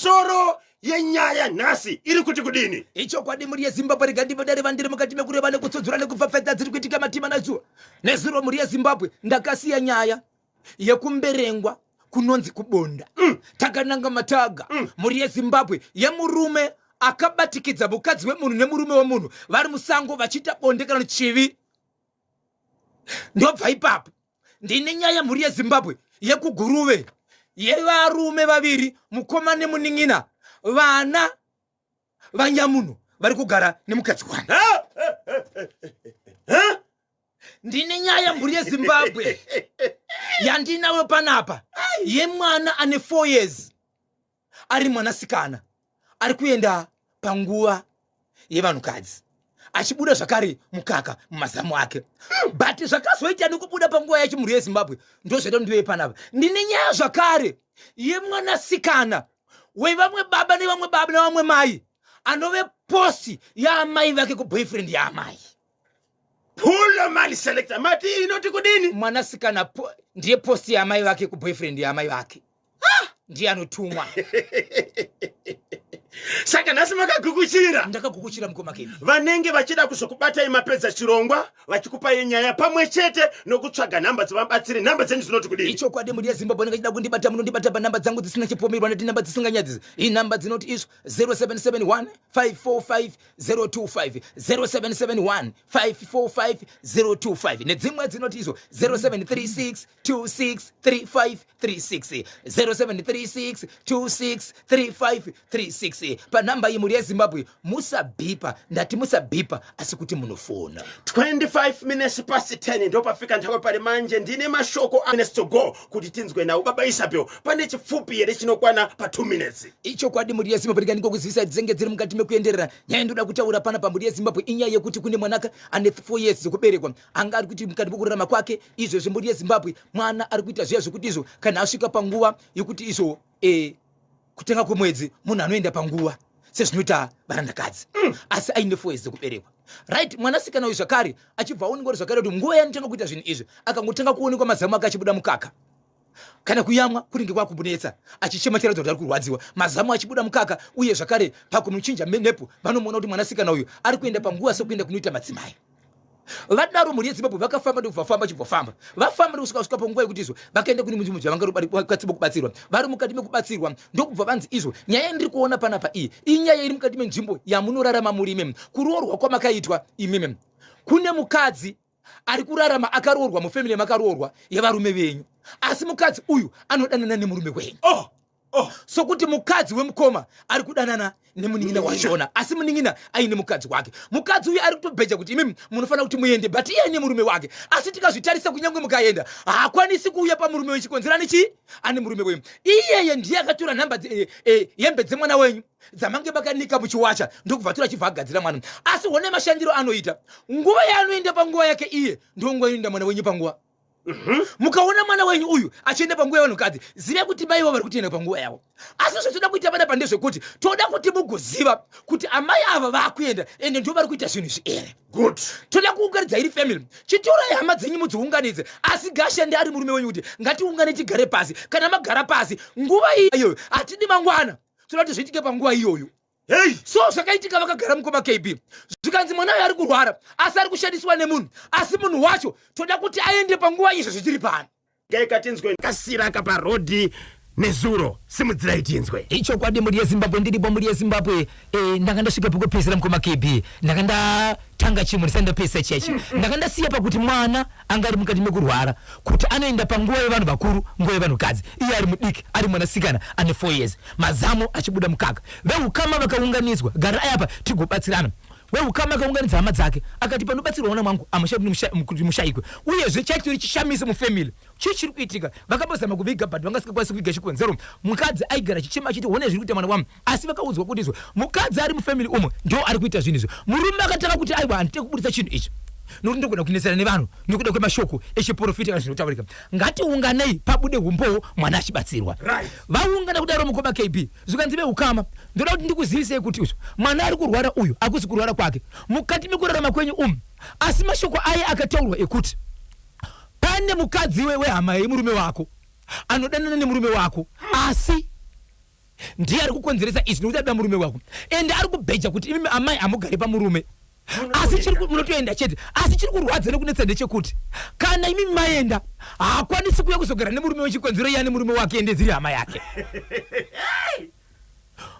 soro yenyaya nasi iri kuti kudini. Icho kwadi muri yeZimbabwe rigadiva dare vandiri mukati mekureva nekutsodzura nekupfapfadza dziri kuitika matima nazuva. Nezuro muri yeZimbabwe ndakasiya nyaya yekumberengwa kunonzi kubonda. Takananga mataga muri yeZimbabwe yemurume akabatikidza mukadzi wemunhu nemurume wemunhu vari musango vachita bonde kana chivi. Ndobva ipapo ndine nyaya muri yeZimbabwe yekuguruve yevarume vaviri mukoma nemuning'ina vana vanyamuno vari kugara nemukadzi wangu. Ndine nyaya muri yeZimbabwe yandinawe panapa yemwana ane 4 years ari mwanasikana ari kuenda panguva yevanhukadzi achibuda zvakare mukaka mumazamu ake. But zvakazoita nekubuda panguva yacho muri yeZimbabwe ndozveda ndiwe panapa ndine nyaya zvakare yemwanasikana wevamwe baba nevamwe baba nevamwe mai anove posti yaamai vake kuboyfriend yaamai. Pulo mali selector mati inoti kudini. Mwanasikana ndiye posti yaamai vake kuboyfriend yaamai vake. Ndiye anotumwa. Saka nasi makagukuchira. Ndakagukuchira mukoma kevi. Vanenge vachida kuzokubata imapedza chirongwa vachikupa yenyaya pamwe chete nokutsvaga namba dzavabatsiri namba dzenyu dzinoti kudini. Icho kwadi muri yeZimbabwe ndingachida kundibata munondibata panamba dzangu dzisina chipomerwa neti namba dzisinganyadzisi. Iyi namba dzinoti izvo 0771 545 025 0771 545 025 nedzimwe dzinoti izvo 0736 263536 0736 263536. Panamba iyi muri yeZimbabwe musabhipa ndati musabhipa asi kuti munofona. 25 minutes past 10 ndo pafika nthawe pari manje ndine mashoko minutes to go kuti tinzwe nawo baba Isabel pane chipfupi here chinokwana pa 2 minutes. Icho kwadi muri yeZimbabwe ndingo kuzivisa dzenge dziri mukati mekuenderera nyaya ndoda kutaura pana pamuri yeZimbabwe inyaya yekuti kune mwanaka ane 4 years dzekuberekwa anga ari kuti mukati mekurarama kwake izvo muri yeZimbabwe mwana ari kuita zviya zvekuti izvo kana asvika panguva yekuti izvo kutenga kwemwedzi munhu anoenda panguva sezvinoita varandakadzi asi aine 4 years dzekuberekwa. Right, mwanasikana uyu zvakare achibva aonekwa zvakare kuti nguva yanotanga kuita zvinhu izvi akangotanga kuonekwa mazamu ake achibuda mukaka kana kuyamwa kunenge kwakumbonetsa achichema chiratidza kuti ari kurwadziwa mazamu achibuda mukaka uye zvakare pakumchinja nepo vanomuona kuti mwanasikana uyu ari kuenda panguva sekuenda kunoita madzimai. Vadaro muri yeZimbabwe vakafamba ndokuvafamba chibvofamba vafamba ndokusvika panguva yekuti izvo vakaenda kune munhu vangatsibo kubatsirwa vari mukati mekubatsirwa ndokubva vanzi izvo nyaya ndiri kuona panapa iyi inyaya iri mukati menzvimbo yamunorarama muri imemi kuroorwa kwamakaitwa imemi kune mukadzi ari kurarama akaroorwa mufamily makaroorwa yevarume venyu asi mukadzi uyu anodanana nemurume wenyu. Sokuti mukadzi wemukoma ari kudanana nemuning'ina wachona asi muning'ina aine mukadzi wake. Mukadzi uyu ari kutobheja kuti imimi munofanira kuti muende but iye ane murume wake asi tikazvitarisa kunyangwe mukaenda haakwanisi kuuya pamurume wechikonzerani chi ane murume wenyu. Iyeye ndiye akatora nhamba hembe dzemwana wenyu dzamange makanika muchiwacha ndokubva tora chibva agadzira mwana asi hone mashandiro anoita nguva yaanoenda panguva yake iye ndonguva inoenda mwana wenyu panguva. Mukaona mwana wenyu uyu achienda panguva yavanhukadzi zive kuti maivo vari kutienda panguva yavo asi zvotoda kuita panapa ndezvekuti toda kuti mugoziva kuti amai ava vakuenda ende ndo vari kuita zvinhu izvi ere. Good. Toda kuunganidza iri family chitorai hama dzenyu mudziunganidze asi gashande ari murume wenyu kuti ngatiungane tigare pasi kana magara pasi nguva iyoyo hatidi mangwana toda kuti zviitike panguva iyoyo. Hey, so zvakaitika vakagara mukoma KB zvikanzi mwana uyu ari kurwara asi ari kushandiswa nemunhu asi munhu wacho toda kuti aende panguva izvo zvichiri pano. Gaikatinzwe kasiraka parodhi nezuro simudzirai tinzwe. Icho kwadi muri yeZimbabwe ndiripo muri yeZimbabwe ndakandasvika pekupedzisira mukoma KB ndakandatanga chimwe ndisandopesa chechi ndakandasiya pakuti mwana anga ari mukati mekurwara kuti anoenda panguva yevanhu vakuru nguva yevanhukadzi iye ari mudiki ari mwanasikana ane 4 years mazamu achibuda mukaka veukama vakaunganidzwa gara ayapa tigobatsirana weukama akaunganidza hama dzake akati panobatsirwa mwana mwangu kuti mushayikwe uyezve chachitori chishamise mufamily chichiri kuitika vakambozama kuviga but vangasikakwanisi kuviga chikonzero mukadzi aigara chichema achiti one zviri kuita mwana wangu asi vakaudzwa kuti izvo mukadzi ari mufamily umwe ndo ari kuita zvinhu izvo murume akataka kuti aiwa handite kubudisa chinhu ichi nokuti ndokuda kunesana nevanhu nokuda kwemashoko echiprofita kana zvinotaurika ngatiunganei pabude humbowo mwana achibatsirwa. Vaungana kudaro mukoma KB zvikanzi veukama ndoda kuti ndikuzivisei kuti izvo mwana ari kurwara uyu akusi kurwara kwake mukati mekurarama kwenyu asi mashoko aya akataurwa ekuti pane mukadzi wehama yemurume wako anodanana nemurume wako asi ndiye ari kukonzeresa izvi nokuti ada murume wako ende ari kubheja kuti imimi amai amugare pamurume asi chiri munotoenda chete asi chiri kurwadza nekunetsa ndechekuti kana imimi maenda haakwanisi kuuya kuzogara nemurume wechikonzero yani murume wake ende dziri hama yake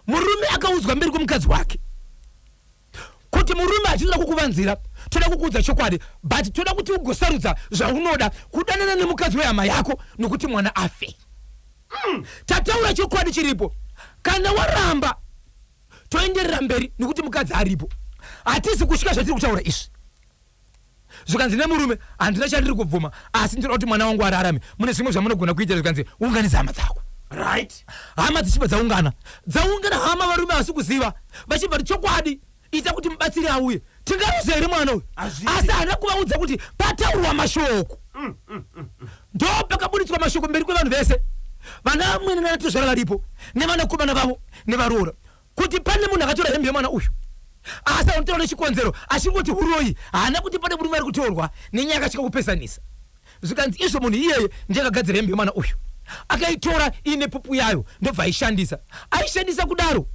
murume akaudzwa mberi kwemukadzi wake kuti murume achitoda kukuvanzira toda kukuudza chokwadi but toda kuti ugosarudza zvaunoda kudanana nemukadzi wehama yako nokuti mwana afe tataura chokwadi chiripo kana waramba toenderera mberi nokuti mukadzi aripo hatisi kusvika zvatiri kutaura izvi zvikanzi nemurume handina chandiri kubvuma asi ndinoda kuti mwana wangu ararame mune zvimwe zvamunogona kuita zvikanzi unganidza hama dzako right hama dzichibva dzaungana hama varume hasi kuziva vachibva kuti chokwadi ita kuti mubatsiri auye tingaruza here mwana uyu asi haana kuvaudza kuti pataurwa mashoko ndo pakabuditswa mashoko mberi kwevanhu vese vana vamweni nanatozvara varipo nevanakomana vavo nevaroora kuti pane munhu akatora hembe yemwana uyu asi anotora nechikonzero achingoti huroyi haana kuti pane murume ari kutorwa nenyaya akasvika kupesanisa zvikanzi izvo munhu iyeye ndiye akagadzira hembe yemwana uyu akaitora iine pupu yayo ndobva aishandisa kudaro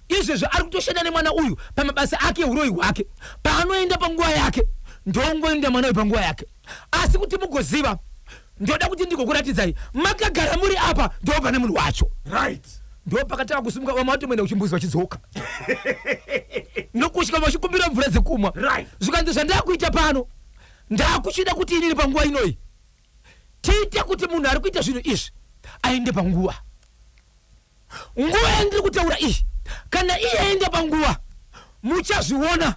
izvezvo ari kutoshanda nemwana uyu pamabasa ake uroyi hwake paanoenda panguva yake ndongoenda mwana uyu panguva yake asi kuti mugoziva ndoda kuti ndigokuratidzai makagara muri apa ndobva nemunhu wacho right ndo pakataka kusumuka vamatoenda kuchimbuzi vachidzoka nokusvika vachikumbira mvura dzekumwa right zvikanzi zvandakuita pano ndakuchida kuti inini panguva inoyi tiite kuti munhu ari kuita zvinhu izvi aende panguva yandiri kutaura izvi kana iye aende panguva muchazviona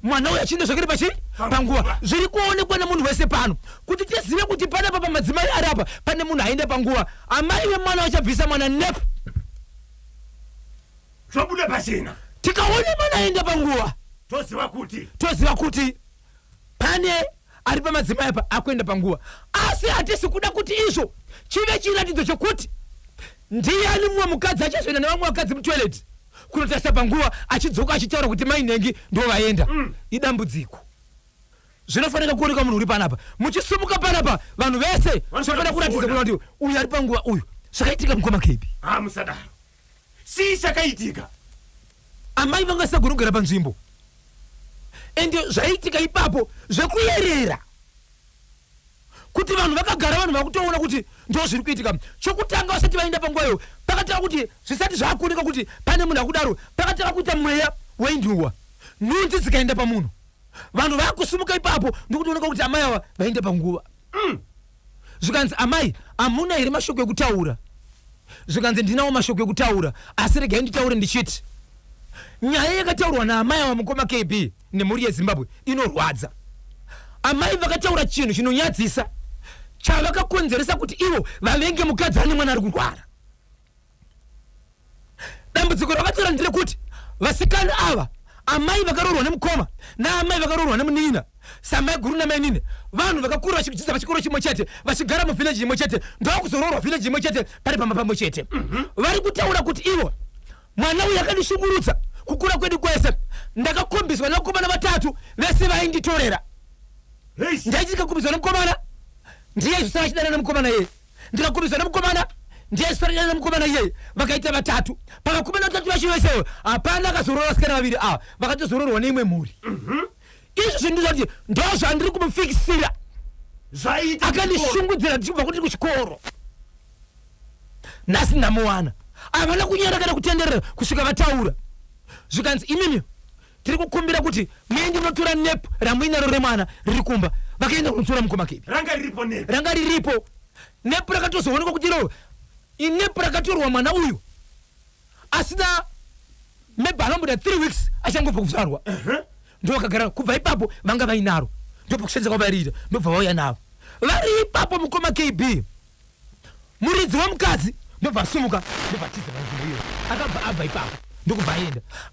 mwana uyu achienda zvakare pachi panguva zviri kuonekwa nemunhu wese pano kuti tizive kuti panapa pamadzimai ari apa pane munhu aende panguva amai vemwana vachabvisa mwana nepo zvobuda pachena tikaone mwana aende panguva toziva kuti pane ari pamadzimai apa akuenda panguva asi hatisi kuda kuti izvo chive chiratidzo chokuti ndiani mumwe mukadzi achazoenda nevamwe vakadzi mutoileti kunotarisa panguva achidzoka achitaura kuti mainhengi ndo vaenda idambudziko zvinofanira kuoneka munhu uri panapa muchisumuka panapa vanhu vese zvofanira kuratidza kuti uyu ari panguva uyu zvakaitika mukoma kepi musadaro sii chakaitika amai vangasagona kugara panzvimbo ende zvaitika ipapo zvekuyerera kuti vanhu vakagara vanhu vakutoona kuti ndo zviri kuitika chokutanga vasati vaenda panguvayo pakatava kuti zvisati zvaakuoneka kuti pane munhu akudaro pakatava kuita mweya weinduwa nhunzi dzikaenda pamunhu vanhu vakusumuka ipapo ndikutooneka kuti amai ava vaenda panguva zvikanzi amai hamuna here mashoko ekutaura zvikanzi ndinawo mashoko ekutaura asi regai nditaure ndichiti nyaya yakataurwa naamai ava mukoma KB nemhuri yeZimbabwe inorwadza amai vakataura chinhu chinonyadzisa chavakakonzeresa kuti ivo vavenge mukadzi ane mwana ari kurwara dambudziko rakatora nderekuti vasikana ava amai vakaroorwa nemukoma naamai vakaroorwa nemunina samai guru namainine vanhu vakakurira vachidzidza pachikoro chimwe chete vachigara muvhileji imwe chete ndovakuzoroorwa vhileji imwe chete pari pamba pamwe chete vari kutaura kuti ivo mwana uyu akandishungurudza kukura kwedu kwese ndakakombiswa nevakomana vatatu vese vainditorera ndaichikakombiswa nemukomana ndiye zvisara achidana nemukomana iyeye ndikakombiswa nemukomana ndiye zvisara achidana nemukomana iyeye vakaita vatatu pavakomana vatatu vacho vesewo hapana akazorora vasikana vaviri ava vakatozororwa neimwe mhuri izvo zvindizvati ndo zvandiri kumufikisira akandishungudzira ndichibva kuti kuchikoro nhasi ndamuwana havana kunyara kana kutenderera kusvika vataura zvikanzi imimi tiri kukumbira kuti muende munotora nepu ramuinaro remwana riri kumba vakaenda kunotora mukoma kepi ranga riripo nepu rakatozoonekwa kuti ro inepu rakatorwa mwana uyu asina maybe anomboda 3 weeks achangobva kuzvarwa ndo vakagara kubva ipapo vanga vainaro ndopakushandisa kwavariita ndobva vauya navo vari ipapo mukoma KB muridzi wemukadzi ndobva asumuka ndobva atiza vanzvimbo iyo akabva abva ipapo ndokubva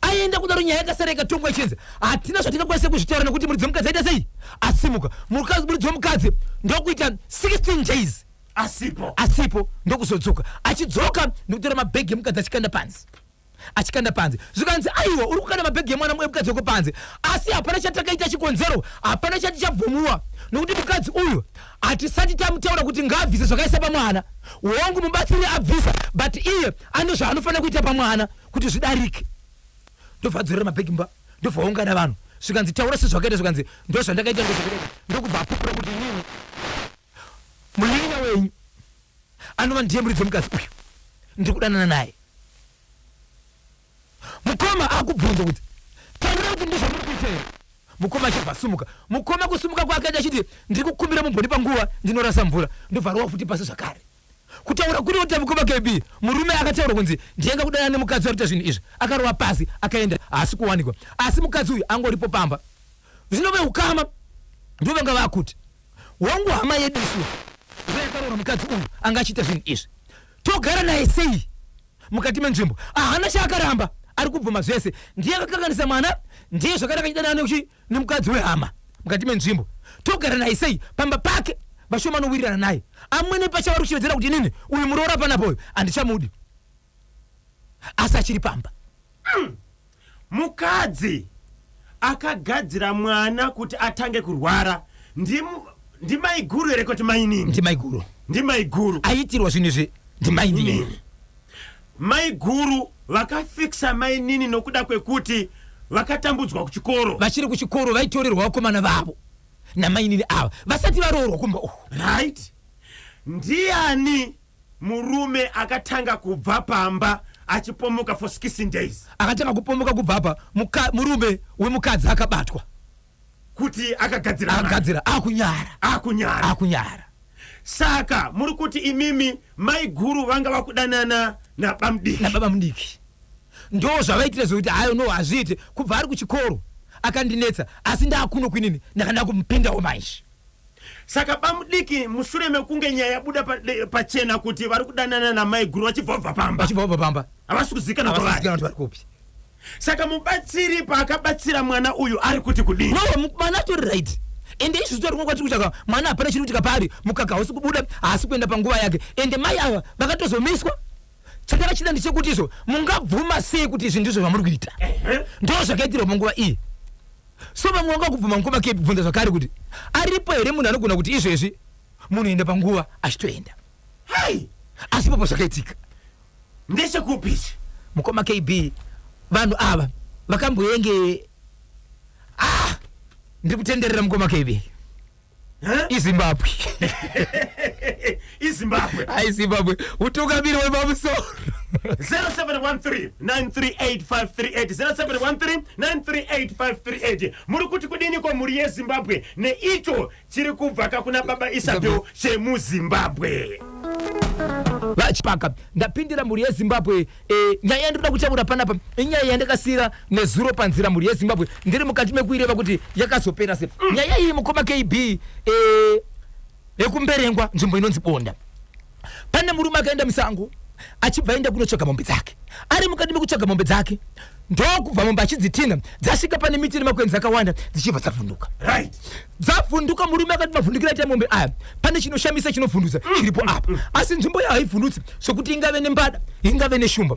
aenda kudaro nyaya yakasara ikatongwa ichinzi hatina zvatingakwanisa kuzvitaura nekuti muridzi wemukadzi aita sei asimuka muridzi wemukadzi ndokuita 16 days asipo ndokuzodzoka achidzoka ndokutora mabhegi emukadzi achikanda pansi achikanda panze zvikanzi aiwa uri kukanda mabhegi yemwana mukadzi wako panze asi hapana chatakaita chikonzero hapana chati chabvumuwa nokuti mukadzi uyu hatisati tamutaura kuti ngaabvise zvakaisa pamwana hongu mubatsiri abvisa but iye ane zvaanofanira kuita pamwana kuti zvidarike ndobva adzorera mabhegi mba ndobva ungana vanhu zvikanzi taura sezvakaita zvikanzi ndo zvandakaita ndozvakaita ndokubva apupura kuti inini munyanya wenyu anova ndiye muridzi wemukadzi uyu ndiri kudanana naye mukoma akubvunza kuti taura kuti ndizvo muri kuita here mukoma achibva asumuka mukoma kusumuka kwake achiti ndiri kukumbira mumboni panguva ndinorasa mvura ndobva rova futi pasi zvakare kutaura kuri kuti mukoma KB murume akataura kunzi ndiyenga kudana nemukadzi arita zvinhu izvi akarova pasi akaenda haasi kuwanikwa asi mukadzi uyu angoripo pamba zvinove ukama ndovanga vakuti wangu hama yedu isuwa zvayakarora mukadzi uyu anga achiita zvinhu izvi togara naye sei mukati menzvimbo hana chaakaramba ari kubvuma zvese ndiye akakanganisa mwana ndiye zvakada kachidana nemukadzi wehama mukati menzvimbo togara naye sei pamba pake vashoma nowirirana naye amwene pachavari kuchivedzera kuti inini uyu muroora panapo uyu handichamudi asi achiri pamba mukadzi akagadzira mwana kuti atange kurwara ndimaiguru here kuti mainini ndimaiguru aitirwa zvinhu izvi ndimainini maiguru vakafikisa mainini nokuda kwekuti vakatambudzwa kuchikoro vachiri kuchikoro vaitorerwa vakomana vavo namainini ava vasati varoorwa kumba right ndiani murume akatanga kubva pamba achipomuka for 16 days akatanga kupomuka kubva apa murume wemukadzi akabatwa kuti akagadzira akunyara saka muri kuti imimi maiguru vanga vakudanana nababa mudiki ndo zvavaitira zvokuti hayo no hazviite kubva ari kuchikoro akandinetsa asi ndaakuno kwinini ndakanda kumupindawo maishi saka bamudiki mushure mekunge nyaya yabuda pachena kuti vari kudanana namaiguru vachibva pamba havasi kuzikana vari kupi saka mubatsiri paakabatsira mwana uyu ari kuti kudini no mwana atori right ende izvi zvitori kwatiri kuchaka mwana hapana chiri kuitika paari mukaka hausi kubuda haasi kuenda panguva yake ende mai ava vakatozomiswa chatakachida ndechekuti izvo mungabvuma sei kuti izvi ndizvo zvamuri kuita ndo zvakaitirwa panguva iyi so vamwe vanga kubvuma mukoma KB kubvunza zvakare kuti aripo here munhu anogona kuti izvezvi munhu enda panguva achitoenda asi popo zvakaitika ndechekupichi mukoma KB vanhu ava vakamboenge ndiri kutenderera mukoma KB iZimbabwe iZimbabwe utungamiri wepamusoro 0713-938-538 0713-938-538 muri kuti kudini kwa muri yeZimbabwe neicho chiri kubva kakuna baba Isabel chemuZimbabwe vachipaka ndapindira muri yeZimbabwe nyaya yandoda kutaura panapa inyaya yandakasira nezuro panzira muri yeZimbabwe ndiri mukati mekuireva kuti yakazopera sei nyaya iyi mukoma KB yekumberengwa nzvimbo inonzi Bonda pane murume akaenda musango achibva enda kunotsvaga mombe dzake ari mukati mekutsvaga mombe dzake ndokubva mombe achidzitinha dzasvika pane miti nemakwenzi akawanda dzichibva dzavhunduka dzavhunduka murume akati mavhundukira ita mombe aya pane chinoshamisa chinovhundutsa chiripo apa asi nzvimbo yahaivhundutsi sokuti ingave nembada ingave neshumba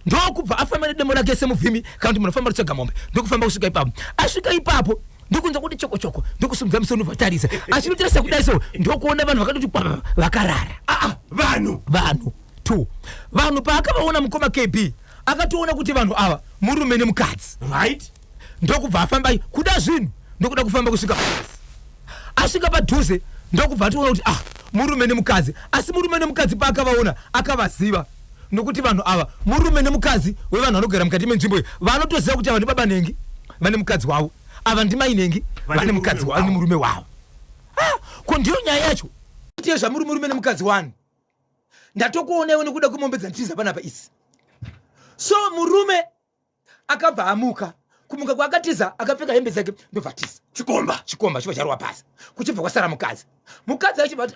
ndokubva afamba nedemo rake semuvhimi kana kuti munofamba kutsvaga mombe ndokufamba kusvika ipapo asvika ipapo ndokunza kuti choko ndokusumudza musoro vhatarisa achinotarisa kudai so ndokuona vanhu vakatoti vakarara vanhu 2 vanhu paakavaona mukoma KB akatoona kuti vanhu ava murume nemukadzi right ndokubva afamba kuda zvinhu ndokuda kufamba kusvika asvika padhuze ndokubva atoona kuti murume nemukadzi asi murume nemukadzi paakavaona akavaziva nokuti vanhu ava murume nemukadzi wevanhu vanogara mukati menzvimbo iyi vanotoziva kuti ava ndibaba nengi vane mukadzi wavo ava ndimai nengi vane mukadzi wavo nemurume wavo ko ndiyo nyaya yacho tiye zvamuri murume nemukadzi wanu ndatokuonewo nekuda kwemombe dzanditiza panapa isi so murume akabva amuka kumuka kwaakatiza akapfeka hembe dzake ndobva atiza chikomba chibva charwa pasi kuchibva kwasara mukadzi achibva ati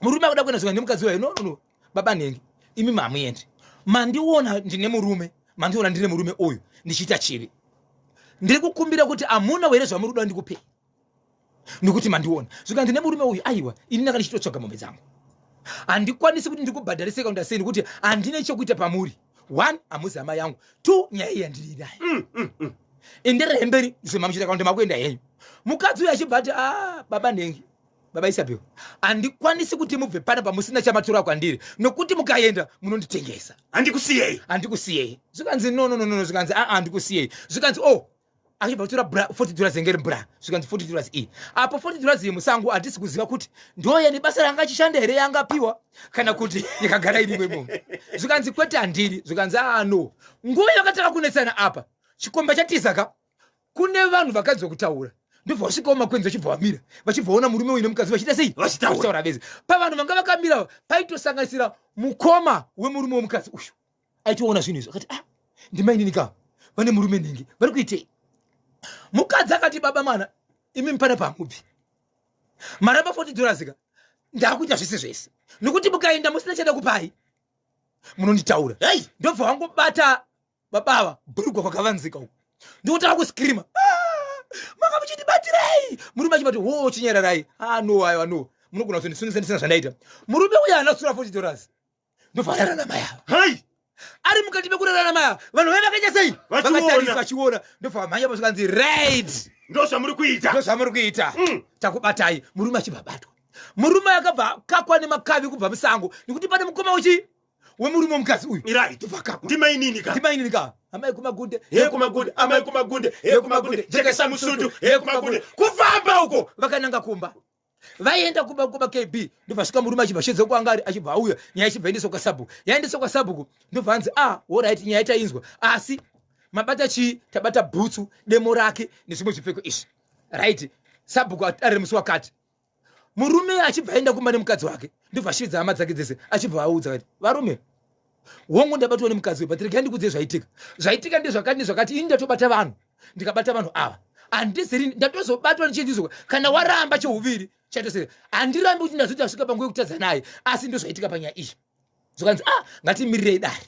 murume akuda kuenda zvika nemukadzi wayo no baba nengi imi mamuendi mandiona ndine murume mandiona ndine murume uyu ndichiita chivi ndiri kukumbira kuti amuna here zvamuri kuda ndikupe nekuti mandiona zvika ndine murume uyu aiwa ini ndanga ndichitotsvaga mombe dzangu handikwanisi kuti ndikubhadhariseka undasei nekuti handine chekuita pamuri 1 amuzi amai yangu, 2 nyaya iyi yandiri nayo. Enderera mberi zvemamuchita kuti makuenda henyu. Mukadzi uyu achibva ati baba Nhengi, baba Isabel, handikwanisi kuti mubve pana pamusina chamatura kwandiri, nokuti mukaenda munonditengesa. Handikusiyei. Zvikanzi no, zvikanzi handikusiyei. Zvikanzi achibva kutora $40 engeri bra, zvikanzi $40 iyi. Apo $40 iyi musango hatisi kuziva kuti ndoye nebasa ranga achishanda here yangapiwa kana kuti yakagara irimwe munhu. Zvikanzi kwete handiri, zvikanzi no. Nguva yakataka kunetsana apa, chikomba chatizaka kune vanhu vakadzi kutaura. Ndobva wasvikawo makwenzi vachibva vamira, vachibvaona murume uyu nemukadzi vachiita sei? Vachitaura vese. Pavanhu vanga vakamira paitosanganisira mukoma wemurume womukadzi uyu. Aitoona zvinhu izvi akati ndimainini ka vane murume Nhengi vari kuitei? Mukadzi akati baba mana imi mpana pamubvi maramba $40 ka ndakuita zvese nokuti mukaenda musina chada kupai munonditaura. Ndobva wangobata babava bhurugwa kwakavanzika uko ndokutaka kuskirima manga muchitibatirei. Murume achibati chinyararai. No munogona kuzondisungisa ndisina zvandaita. Murume uyu haana kusura $40 ndobva ararama yava ari mukati mekurarama yava. Vanhu vai vakaita sei? Vakatarisa vachiona ndobva vamhanya pasvikanzi right, ndozvamuri kuita. Takubatai. Murume achibva batwa. Murume akabva kakwa nemakavi kubva musango nekuti pane mukoma wemurume womukadzi uyu. Ndimainini ka amai kumagunde, amai kumagunde, jekesa musutu, kumagunde, kufamba uko. Vakananga kumba. Vaenda kuba KB, ndobva svika murume achibva shedza kwangari achibva auya, nyaya ichibva endeswa kwaSabhuku. Yaendeswa kwaSabhuku ndobva anzi alright, nyaya itainzwa, asi mabata chii? Tabata bhutsu, demo rake nezvimwe zvipfeko izvi. Right, Sabhuku ari musi wakati. Murume achibva aenda kumba nemukadzi wake ndobva ashidza hama dzake dzese achibva audza kuti varume hongu ndabatwa nemukadzi but regai ndikuudze zvaitika ndezvakati ini ndatobata vanhu, ndikabata vanhu ava handiziri ndatozobatwa nechindizo kana waramba cheuviri chatosere. Handirambi kuti ndazoti asvika panguva yekutadza naye, asi ndozvaitika panyaya izvi. Zvokanzi ngatimirirei dare.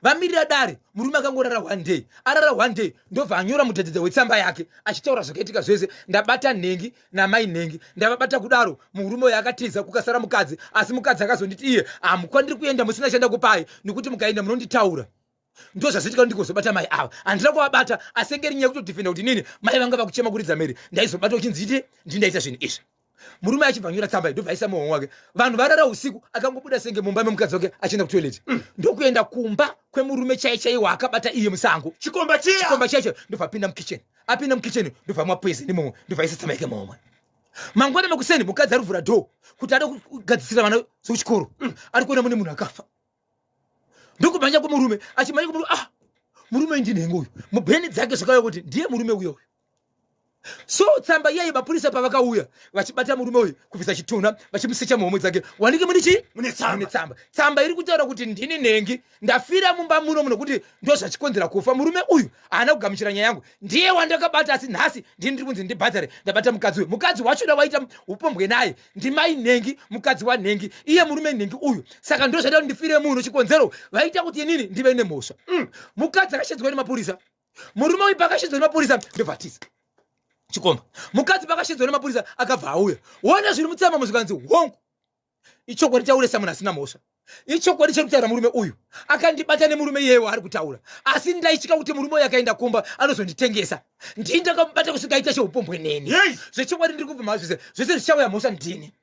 Vamirira dare, murume akangorara 1 day ndobva anyora mudhadhadha wetsamba yake achitaura zvakaitika zvese. Ndabata Nhengi namai Nhengi, ndavabata kudaro. Murume uyu akatiza kukasara mukadzi, asi mukadzi akazonditi iye kwandiri kuenda musina chanda kupai nekuti mukaenda munonditaura. Ndozvazitika ndikozobata mai ava. Handina kuvabata asi engeri nyaya kutodhifenda kuti nini mai vanga vakuchema kuridza mhere ndaizobata uchinziti ndindaita zvinhu izvi. Murume achibva anyora tsamba ndobva aisa muhomwe wake. Vanhu varara usiku, akangobuda senge mumba memukadzi wake achienda kutoileti. Ndokuenda kumba kwemurume chaiwo akabata iye musango. Chikomba chaicho ndobva apinda mukicheni. Apinda mukicheni ndobva amwa poison imwe ndobva aisa tsamba yake muhomwe. Mangwana mekuseni mukadzi ari kuvhura dhoo kuti ada kugadzisira vana zvekuchikoro. Ari kuona mune munhu akafa. Ndokubvanya kumurume achimanya kumurume murume ndi Nhengi uyu. Mubheni dzake zvakauya kuti ndiye murume uyo. So tsamba iyeyi mapurisa pavakauya vachibata murume uyu kubvisa chitunha vachimusecha muhomwe dzake. Wanike mune tsamba. Tsamba iri kutaura kuti ndini Nhengi ndafira mumba muno kuti ndozvachikonzera kufa. Murume uyu haana kugamuchira nyaya yangu, ndiye wandakabata, asi nhasi ndini ndiri kunzi ndibhadhare ndabata mukadzi uyu. Mukadzi wacho waita upombwe naye ndimai Nhengi, mukadzi waNhengi, iye murume Nhengi uyu. Saka ndozvaita kuti ndifire munhu chikonzero vaita kuti inini ndive nemhosva. Mukadzi akashedzwa nemapurisa, murume uyu pakashedzwa nemapurisa ndobvatiza chikomba. Mukadzi pakashedzwa nemapurisa akabva auya. Wona zviri mutsamba muzvikanzi hongu ichokwadi tauresa munhu asina mhosva. Ichokwadi chiri kutaura murume uyu akandibata nemurume iyewo ari kutaura, asi ndaitya kuti murume uyu akaenda kumba anozonditengesa. Ndini ndakamubata kusvika aita cheupombwe neni. Zvechokwadi ndiri kubva mazvise zvese zvichauya mhosva ndini.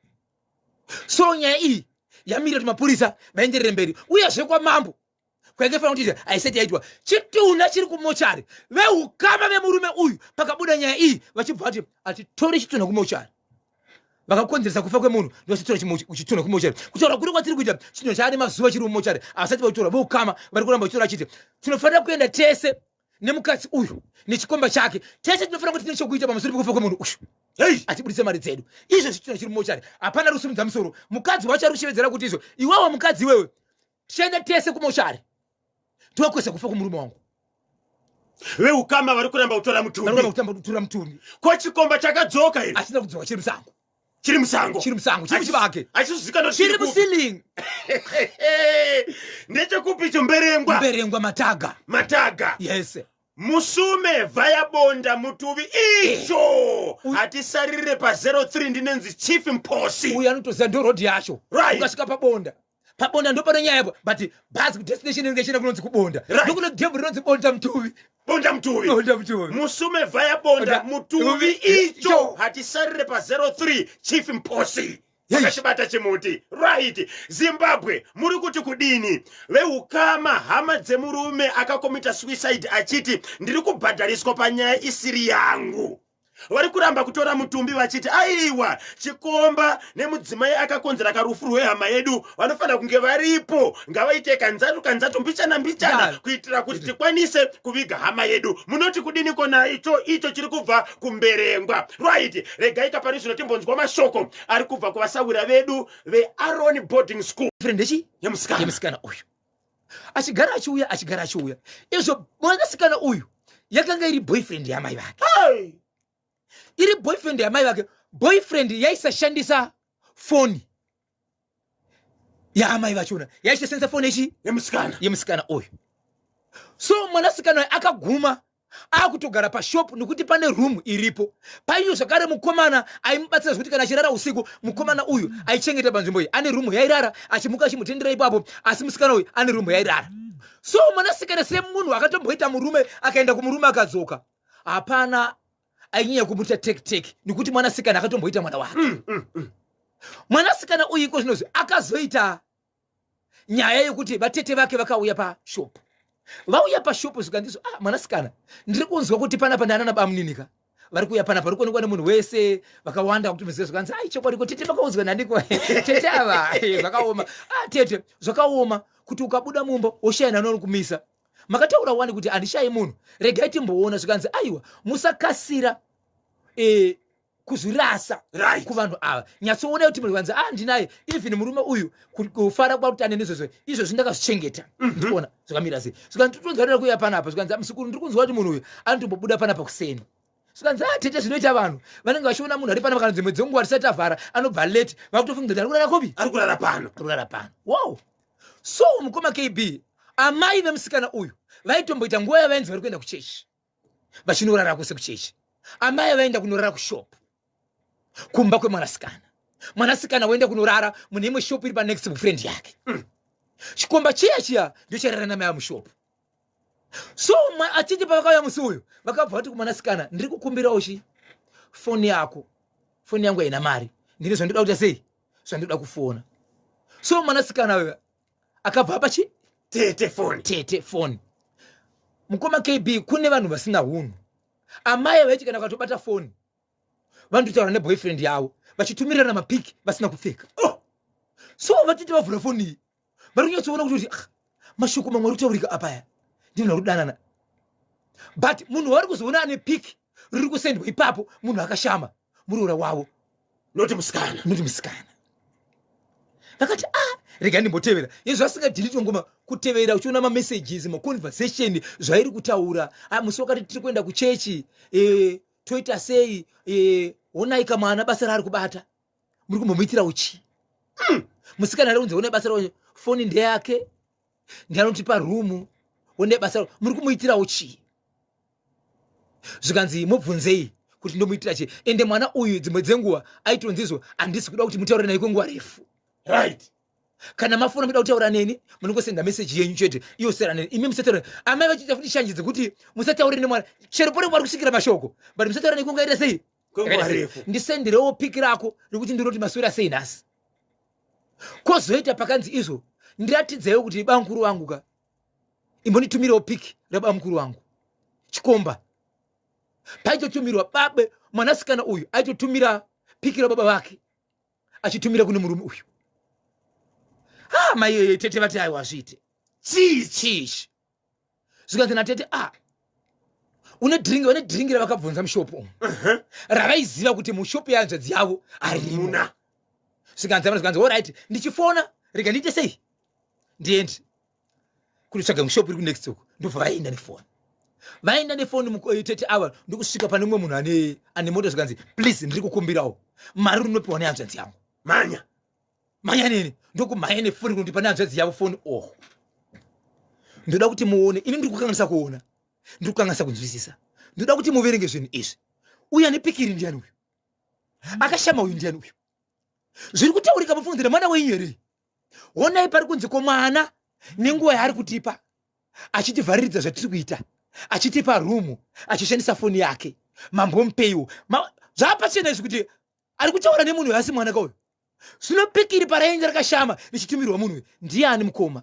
So nyaya iyi yamirira kuti mapurisa vaenderere mberi, uyezve kwamambo kwaingefanira kuti aisati yaitwa chitunha chiri kumochari. Veukama vemurume uyu pakabuda nyaya iyi vachibva vati atitori chitunha kumochari. Vakakonzeresa kufa kwemunhu ndositora chitunha kumochari. Kutaura kuri kwatiri kuita chitunha chaari mazuva chiri kumochari asati vachitora. Veukama vari kuramba vachitora achiti tinofanira kuenda tese nemukadzi uyu nechikomba chake, tese tinofanira kuti tine chokuita pamusoro pekufa kwemunhu uyu. Atibudise mari dzedu. Izvo chitunha chiri mumochari hapana rusumudza musoro. Mukadzi wacho ari kuchevedzera kuti izvo iwawo mukadzi iwewe tichaenda tese kumochari tokwesa kufa kumurume wangu. Veukama vari kuramba kutora mutumbi. Ko chikomba chakadzoka here? Achina kudzoka chiri musango. Chiri musango. Chiri muchivake. Achizuzikana chiri musiling. Ndechekupi icho? Mberengwa mataga. Yes. Musume vayabonda mutuvi icho. Hatisarire pa 03 ndinenzi Chief Mposi. Uyu anotoziva ndo road yacho. Right. Ukasvika pabonda pabonda ndopano nyaya yapo but bhazi kudestination inenge ichina kunonzi kubonda Right. ndokuno dhembo rinonzi bonda mutuvi bonda mutuvi bonda mutuvi musume vhaya bonda Bonda mutuvi mutuvi icho icho. hatisarire pa 03 chief mposi Yes. akachibata chimuti right. Zimbabwe muri kuti kudini? Veukama hama dzemurume akakomita suicide achiti ndiri kubhadhariswa panyaya isiri yangu. Vari kuramba kutora mutumbi vachiti aiwa chikomba nemudzimai akakonzera karufu rwehama yedu vanofanira kunge varipo, ngavaite kanzatu mbichana Yeah. kuitira kuti tikwanise kuviga hama yedu. Munoti kudini kona icho chiri kubva kumberengwa right. Regai kapari zvino timbonzwa mashoko ari kubva kuvasawira vedu veAaron boarding school friend echi yemusikana. yemusikana uyu achigara achiuya izvo mwanasikana uyu yakanga iri boyfriend yamai vake Hey! iri boyfriend yamai vake. Boyfriend yaisashandisa foni yaamai vachona, yaisashandisa foni echi yemusikana uyu. So mwanasikana uyu akaguma akutogara pashop nekuti pane room iripo paiyo. Zvakare mukomana aimubatsira kuti kana achirara usiku mukomana uyu aichengeta panzvimbo iyi ane room yairara, achimuka achimutendera ipapo, asi musikana uyu ane room yairara. So mwanasikana semunhu akatomboita murume akaenda kumurume akadzoka, hapana ainyanya kumuita tek nekuti mwanasikana akatomboita mwana wake. Mwanasikana uyu iko zvinozvi akazoita nyaya yekuti vatete vake vakauya pashop. Vauya pashopu zvikandizo, mwanasikana ndiri kunzwa kuti panapa ndana nabamuninika vari kuuya panapa, vari kuonekwa nemunhu wese vakawanda kuti muzive zvikanzi chokwadi ko tete vakaunzwa nandiko tete ava zvakaoma tete zvakaoma kuti ukabuda mumba woshayana nori kumisa. Makataura wani kuti handishayi munhu, regai timboona zvikanzi aiwa musakasira kuzvirasa Right. kuvanhu ava. Nyatsoona kuti munhu kanzi ndinaye even murume uyu kufara kwakuti ane nezvozvo izvozvi ndakazvichengeta. Ndikuona zvakamira sei. Zvikanzi togarira kuuya panapa, zvikanzi musikuru ndiri kunzwa kuti munhu uyu anotombobuda panapa kuseni. Zvikanzi tete zvinoita vanhu vanenge vachiona munhu ari panapa kana dzimwe dzenguva risati avhara anobva late vakutofunga kuti ari kurara kopi, Ari kurara pano. ari kurara pano. Wow. So mukoma KB amai vemusikana uyu vaitomboita nguva yavainzi vari kuenda kuchechi vachinorara kuse kuchechi. Amai vaenda kunorara kushop kumba kwemwanasikana. Mwanasikana waenda kunorara mune imwe shop iri panext friend yake. Chikomba chiya ndio charara namai vamushopu. So achiti pavakauya musi uyu vakabva vati kumwanasikana, ndiri kukumbirawo foni yako, foni yangu haina mari, ndine zvandoda kuita sei, zvandoda kufona. So mwanasikana uyu akabva pachi tete foni. Mukoma KB kune vanhu vasina hunhu. Amai vaiti kana katobata foni vandotaura neboyfriend yavo vachitumirana mapiki vasina kupfeka. So vatiti vavhura foni iyi vari kunyatsoona kuti mashoko mamwe ari kutaurika apaya ndinhu rudanana, but munhu wari kuzoona ane piki riri kusendwa ipapo munhu akashama muroora wavo Noti musikana. vakati rega ndimbotevera izvo vasingadhiliti ngoma kutevera uchiona mamessages maconversation zvairi kutaura. Musi wakati tiri kuenda kuchechi, toita sei, onai kamwana basa raari kubata, muri kumbomuitira uchi. Musikana ari kunzi one basa rao, foni ndeyake, ndianotipa rumu, one basa rao, muri kumuitira uchi. Zvikanzi mubvunzei kuti ndomuitira chi. Ende mwana uyu dzimwe dzenguva aitonzizwa handisi kuda kuti mutaure naye kwenguva refu. Right. Kana mafona muda kutaura neni munongosenda message yenyu chete iyo sera neni imi musataura. Amai vachiita futi shanjidzi kuti musataure nemwana chero pore mwari kusvikira mashoko but musataura nekungaita sei Kwenguva refu. ndisendirewo piki rako rekuti ndinoti maswera sei nhasi. Kozoita pakanzi izvo ndiratidzaiwo kuti bamukuru wangu ka imbonitumirewo piki rabamukuru wangu chikomba. Paitotumirwa babe mwanasikana uyu aitotumira piki rababa vake achitumira kune murume uyu. Mai tete vati aiwa zviite chichi. Zvikanzi natete une dhiringira vakabvunza mushopu umu ravaiziva kuti mushopu yanzvadzi yavo arimuna. Zvikanzi oright ndichifona rega ndiite sei ndiendi kutsvaga mushopu iri kunext uku. Ndobva vaenda nefoni. Vaenda nefoni tete ava ndokusvika pane mumwe munhu ane moto. Zvikanzi please ndiri kukumbirawo mari runopiwa nehanzvadzi yangu. Manya nini ndokumhanya nefoni kuti pane hanzvadzi yavo foni. Ndoda kuti muone, ini ndiri kukanganisa kuona, ndiri kukanganisa kunzwisisa. Ndoda kuti muverenge zvinhu izvi. Uyu ane pikiri ndiani uyu? Akashama uyu ndiani uyu? Zviri kutaurika mufundzira mwana wenyu here? onai pari kunzi komwana nenguva yaari kutipa achitivhariridza zvatiri kuita, achitipa rumu, achishandisa foni yake, mambomupeiwo zvapachena izvi kuti ari kutaura nemunhu yasi mwanaka uyu. Zvino pikiri paraenje rakashama richitumirwa munhu ndiani mukoma.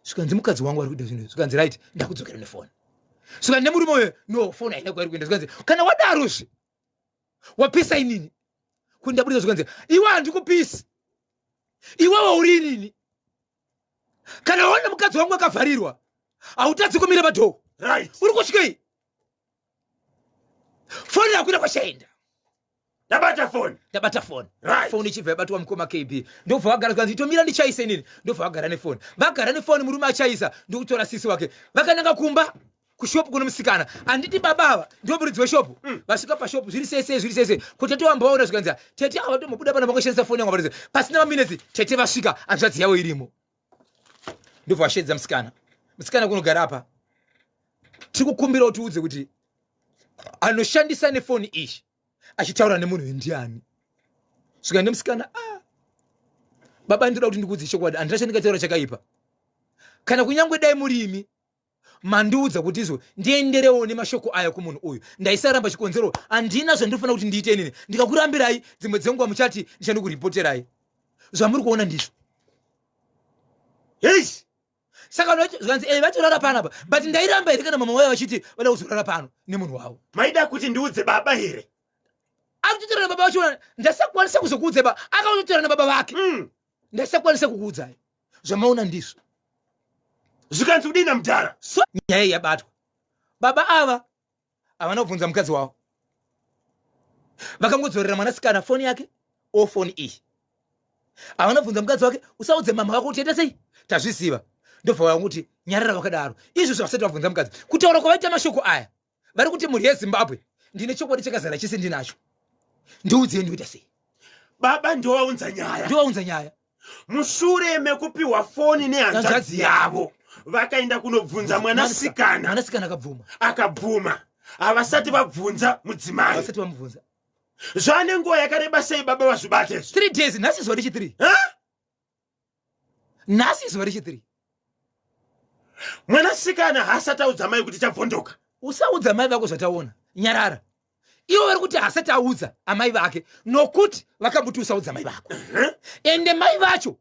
Zvikanzi mukadzi wangu ari kuita zvinhu, zvikanzi right ndakudzokera nefoni. Zvikanzi nemurume uyu no foni haina kwairi kuenda. Zvikanzi kana wadarozve wapisa inini kundabudisa. Zvikanzi iwe handikupisi, iwewe uri inini. Kana waona mukadzi wangu akavharirwa hautadzi kumira padhoo, right, uri kutyei foni yakuenda kwashaenda. Ndabata foni. Right. Foni ichibva yabatwa mukoma KB. Ndobva vagara kukanzi itomira ndichaisa inini. Ndobva vagara nefoni. Vagara nefoni murume achaisa ndokutora sisi wake. Vakananga kumba kushopu kuno musikana. Anditi babava ndio muridzi weshopu. Vasvika pashopu zviri sese. Kuti wambaona zvikanzi tete ava tomubuda pana makashandisa foni yangu varidzi. Pasina maminitsi tete vasvika hanzvadzi yavo irimo. Ndobva vashedza musikana. Musikana kunogara apa. Tiri kukumbira kuti udze kuti anoshandisa nefoni ishi achitaura nemunhu ndiani. Svika nemusikana baba ndinoda kuti ndikudze chokwadi, handiracho ndikataura chakaipa. Kana kunyangwe dai murimi mandiudza kuti izvo ndienderewo nemashoko aya kumunhu uyu, ndaisaramba chikonzero, handina zvandinofana kuti ndiite inini. Ndikakurambirai dzimwe dzenguva muchati ndichandikuripoterai. Zvamuri kuona ndizvo. Yes. Saka zvanzi vatorara panapa, but ndairamba here kana mama wavo vachiti vada kuzorara pano nemunhu wavo. Maida kuti ndiudze baba here. Akutotora baba vacho, ndasakwanisa kuzokuudza baba, akatotora nababa vake. Ndasakwanisa kukuudza. Zvamaona ndizvo. Zvikanzi udina mudhara. So nyaya yabatwa. Baba ava havana kubvunza mukadzi wavo. Vakangodzorera mwanasikana foni yake o foni iyi. Havana kubvunza mukadzi wake, usaudze mama wako kuti ita sei. Tazviziva. Ndobva vakuti nyarara vakadaro. Izvo zvavasati vabvunza mukadzi. Kutaura kwavaita mashoko aya. Vari kuti mhuri yeZimbabwe ndine chokwadi chakazara chese ndinacho. Ndiudze ndoita sei. Baba ndowaunza nyaya. Mushure mekupiwa foni nehanzvadzi yavo, vakaenda kunobvunza mwanasikana. Mwanasikana akabvuma. Havasati vabvunza mudzimai. Havasati vamubvunza. Zvane nguva yakareba sei baba vazvibate? 3 days. Nhasi zuva rechi3. Nhasi zuva rechi3. Mwanasikana hasati audza mai kuti chabvondoka. Usaudza mai vako zvataona. Nyarara. Ivo vari kuti hasati audza amai vake nokuti vakambuti usaudza mai vako. Ende mai vacho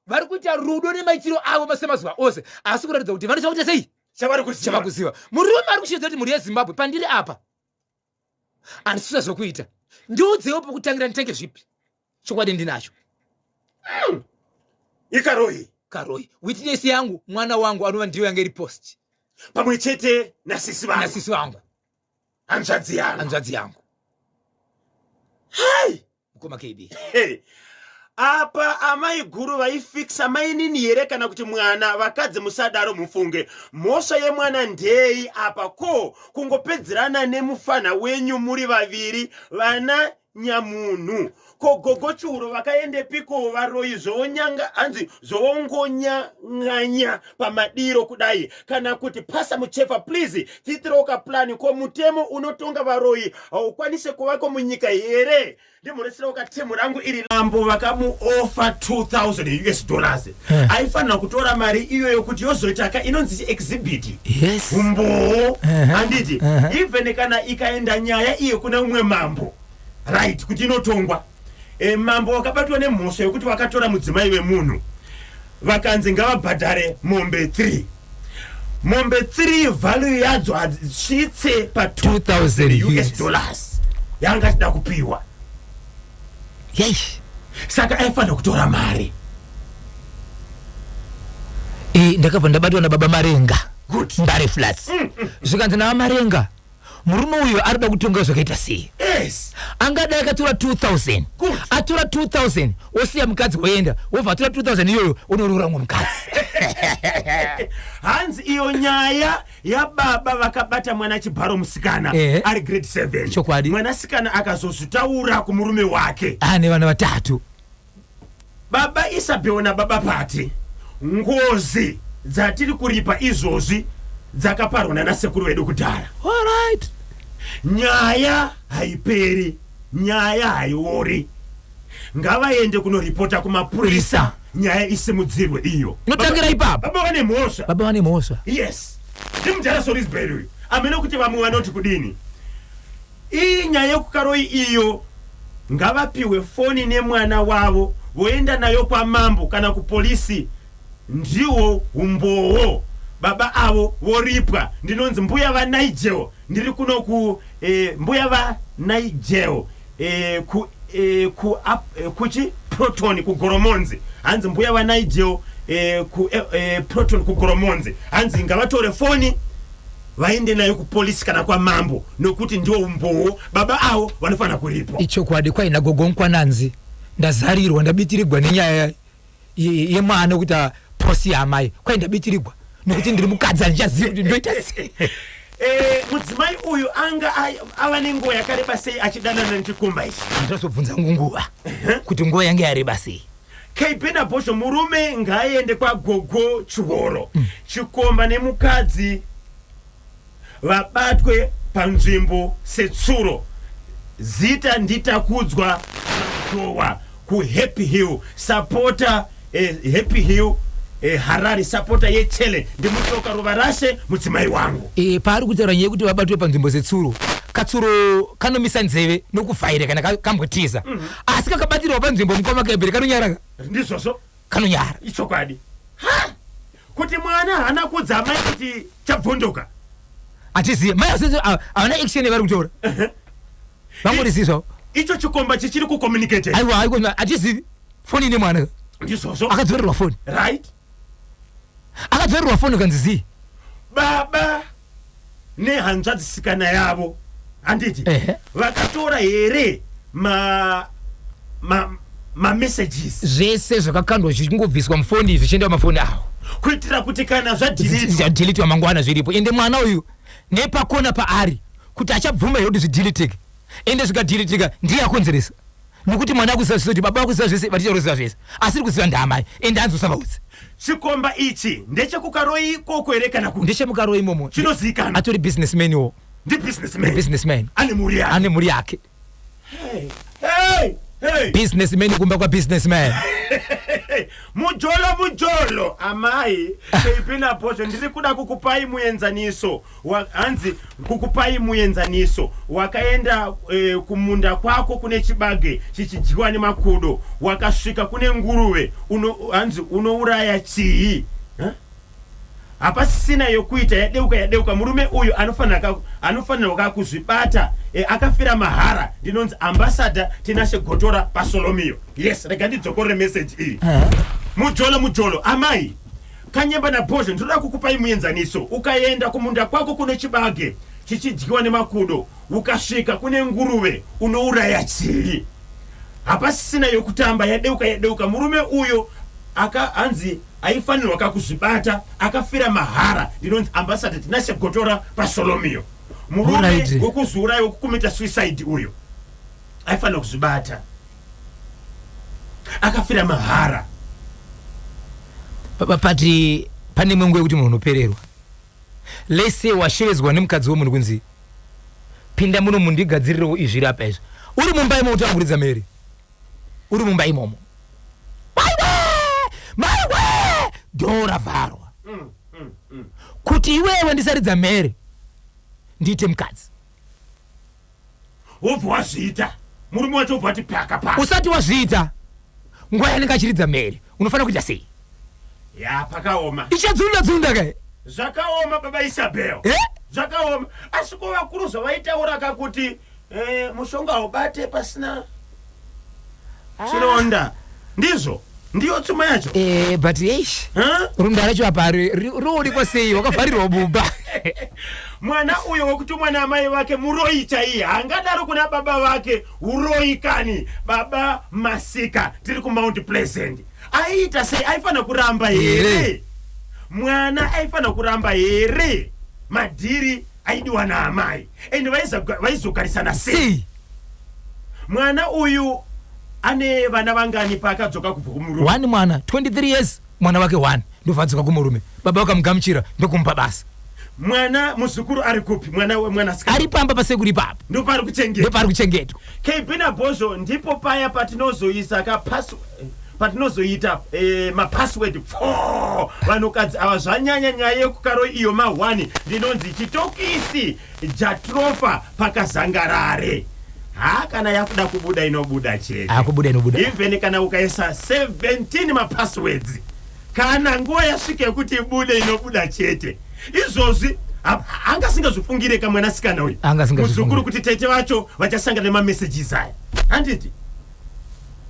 vari kuita rudo nemaitiro avo masemazuva ose, asi kuratidza kuti vanoita kuti sei chavari kuziva. Murume ari kushedza kuti mhuri yeZimbabwe pandiri apa handisisa zvokuita. Ndiudzewo pokutangira nditenge zvipi. Chokwadi ndinacho. Ikarohi witness yangu mwana wangu anova ndiyo yange iri post pamwe chete nasisi vangu hanzvadzi yangu. Hai mukoma KB. Apa amai guru vaifikisa mainini here kana kuti mwana? Vakadzi musadaro mufunge. Mhosva yemwana ndei apa? Ko kungopedzerana nemufana wenyu muri vaviri vana nyamunhu. Ko gogo churo vakaendepiko varoyi zvonyanga hanzi zvongonyanganya pamadiro kudai, kana kuti pasa muchefa please titiroka plani. Ko mutemo unotonga varoyi haukwanise kuvako munyika here? Ndimuresera ukatemu rangu iri lambo vakamuofa $2,000 aifanira kutora mari iyoyo kuti yozoita inonzi exhibit. Yes. Umbo handiti even kana ikaenda nyaya iyo kuna umwe mambo right kuti inotongwa. Mambo wakabatwa nemhosva yokuti vakatora mudzimai wemunhu vakanzi ngavabhadhare mombe 3. Mombe 3 value yadzo hadzisvitse pa $2,000 yanga chida kupiwa. Yes. Saka aifanira kutora mari. Ndakabva ndabatwa nababa Marenga. Good. Mbare flats. Zvikanzi nava Marenga murume uyu arida kutonga zvakaita sei. Yes. Angadai akatora 2,000. Atora 2,000 osiya mukadzi woenda, wobva atora 2,000 iyoyo unorora umwe mukadzi. Hanzi iyo nyaya yababa vakabata mwana chibharo musikana ari grade 7. Chokwadi. Mwanasikana akazozvitaura kumurume wake. Ane vana 3. Baba Isabel na baba Pati, ngozi dzatiri kuripa izvozvi dzakaparwa nasekuru wedu kudhara. Alright. Nyaya haiperi, nyaya haiori. Ngavaende kunoripota kumapurisa nyaya isimudzirwe iyo. Inotangira ipapo. Baba vane mhosva. Baba vane mhosva. Yes. Ndimujara Salisbury uyu. Amene kuti vamwe vanoti kudini. Iyi nyaya yekukaroi iyo ngavapiwe foni nemwana wavo voenda nayo kwamambo kana kupolisi, ndiwo umbowo baba avo voripwa. Ndinonzi mbuya va Nigel, ndiri kuno ku mbuya va Nigel kuchi Proton ku Goromonzi. Hanzi mbuya va Nigel ku Proton ku Goromonzi. Hanzi ngavatore foni vaende nayo kupolisi kana kwa mambo, nokuti ndio umbowo baba avo vanofana kuripwa. Icho kwadi kwaina gogonkwa nanzi ndazarirwa ndabitirigwa nenyaya yemwana kuti posi yamai kwai ndabitirigwa nokuti ndiri mukadzi andichaziva kuti ndoita sei. Mudzimai uyu anga ava nenguva yakareba sei achidanana nechikomba ichi? Ndinozobvunza nguva kuti nguva yange yareba sei. Kaipena Bosho murume ngaaende kwa gogo Chihoro, chikomba nemukadzi vabatwe panzvimbo setsuro. Zita nditakudzwa dowa ku Happy Hill, supporter Happy Hill Harare, supporter yechele. Ndimutoka ruva rashe mudzimai wangu. Paari kutaura nyaya kuti vabatwe panzvimbo setsuro, katsuro kanomisa nzeve nokufaire kana kambotiza. Asi kakabatirwa panzvimbo mukoma kaibheri kanonyara. Ndizvozvo kanonyara. Ichokwadi. Kuti mwana hana kudzama kuti chabvondoka. Atiziye mai havana action vari kutora. Vangorisiso. Icho chikomba chichiri kucommunicate. Aiwa atizivi foni ine mwana. Ndizvozvo. Akadzorerwa foni. Right. Akadzorerwa foni kanzizi. Baba nehanzvadzisikana yavo handiti vakatora here messages zvese zvakakandwa zvichingobviswa mufoni zvichienda mafoni awo kuitira kuti kana zvadhilitwa mangwana zviripo. Ende mwana uyu nepakona paari kuti achabvuma here kuti zvidhilitike, ende zvikadhilitika ndiye akonzeresa, nokuti mwana akuziva kuti baba akuziva zvese vaticharoziva zvese asiri kuziva ndaamai ende anzosavaudzi. Chikomba ichi ndechekukaroi ikoko here kana kuti ndechemukaroi imomo chinozikana atori businessman wo. Businessman ane muri yake. Hey. Businessman kumba kwa businessman. Mujolo amai Kaipena Bosho ndiri kuda kukupai muenzaniso hanzi kukupai muenzaniso wakaenda kumunda kwako kune chibage chichidyiwa nemakudo, wakasvika kune nguruve hanzi unouraya chii? Hapasisina yokuita yadeuka. Murume uyu anofanirwa kuzvibata. Akafira mahara. Ndinonzi ambassador Tinashe Gotora paSolomio. Yes, rega ndidzokorere message iyi. Mujolo amai Kanyemba na Bosho ndinoda kukupai muenzaniso. Ukaenda kumunda kwako kune chibage chichidyiwa nemakudo, ukasvika kune nguruve unouraya chii? Hapasisina yokutamba yadeuka. Murume uyu hanzi aifanirwa kakuzvibata, akafira mahara. Ndinonzi ambassador Tinashe Gotora paSolomio. Murume wekuzurai wekukumita suicide uyu aifanirwa kuzvibata, akafira mahara. Pati pane mwengu yekuti munhu unopererwa. Lese washevedzwa nemukadzi womunhu kunzi pinda muno mundigadzirirewo izviri apa izvo. Uri mumba imomo utanguridza mhere. Uri mumba imomo. Maiwe! Dora vharwa. Kuti iwewe ndisaridza mhere ndiite mukadzi. Wobva wazviita. Murume wacho wobva wati paka. Usati wazviita. Nguva yanenge achiridza mhere unofanira kuita sei? Pakaoma. Ichadzunda kai? Zvakaoma baba Isabel. Zvakaoma. Asi ko vakuru zvavaitaura kakuti mushonga ubate pasina chironda. Ndizvo. Ndiyo tsuma yacho. But eish. Runda racho apa ruri kwa sei wakavharirwa mumba. Mwana uyo wekutumwa namai wake muroi chaiye hangadaro kuna baba wake uroikani. Baba Masika tiri ku Mount Pleasant. Aita sei aifana kuramba here. Mwana aifana kuramba here. Madhiri aidiwa na amai. Ende vaizogarisana sei. Mwana uyu ane vana vangani paakadzoka kubva kumurume? 1 mwana 23 years mwana wake 1 ndovadzoka kumurume. Baba wakamugamuchira ndokumupa basa. Mwana muzukuru ari kupi? Mwana ari pamba pasekuri papo ndopari kuchengetwa. Kaipena Bosho ndipo paya patinozoisa patinozoita mapassword vanhukadzi ava zvanyanya nyaya yekukaro iyo ma1 ndinonzi chitokisi jatrofa pakazangarare. Kana yakuda kubuda inobuda chete. Akubuda inobuda. Even kana ukaisa 17 mapasswords kana nguva yasvika kuti ibude inobuda chete. Izvozvi anga singazvifungire kamwana sikana uyu. Muzukuru kuti tete vacho vachasangana nemamessages aya. Handiti?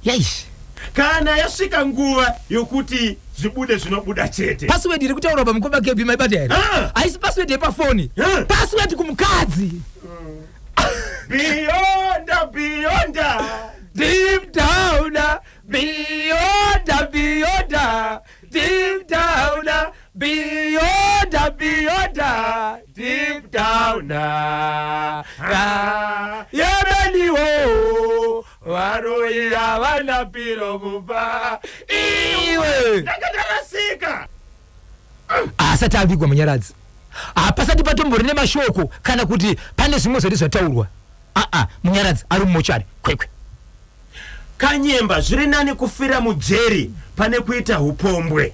Yes. Kana yasvika nguva yokuti zvibude zvinobuda chete. Password iri kutaura pamukomba kebi maibata here. Haisi password yepafoni. Password kumukadzi. Beyond, deep down, beyond, deep down, beyond, deep down. Yemeniwo, waroya wana piro kuba. Iwe. Ndakatarasika. Asati abigwa Munyaradzi. Pasati patombori nemashoko kana kuti pane zvimwe zviri zvataurwa. Munyaradzi ari mumochari kwekwe. Kanyemba zviri nani kufira mujeri pane kuita upombwe.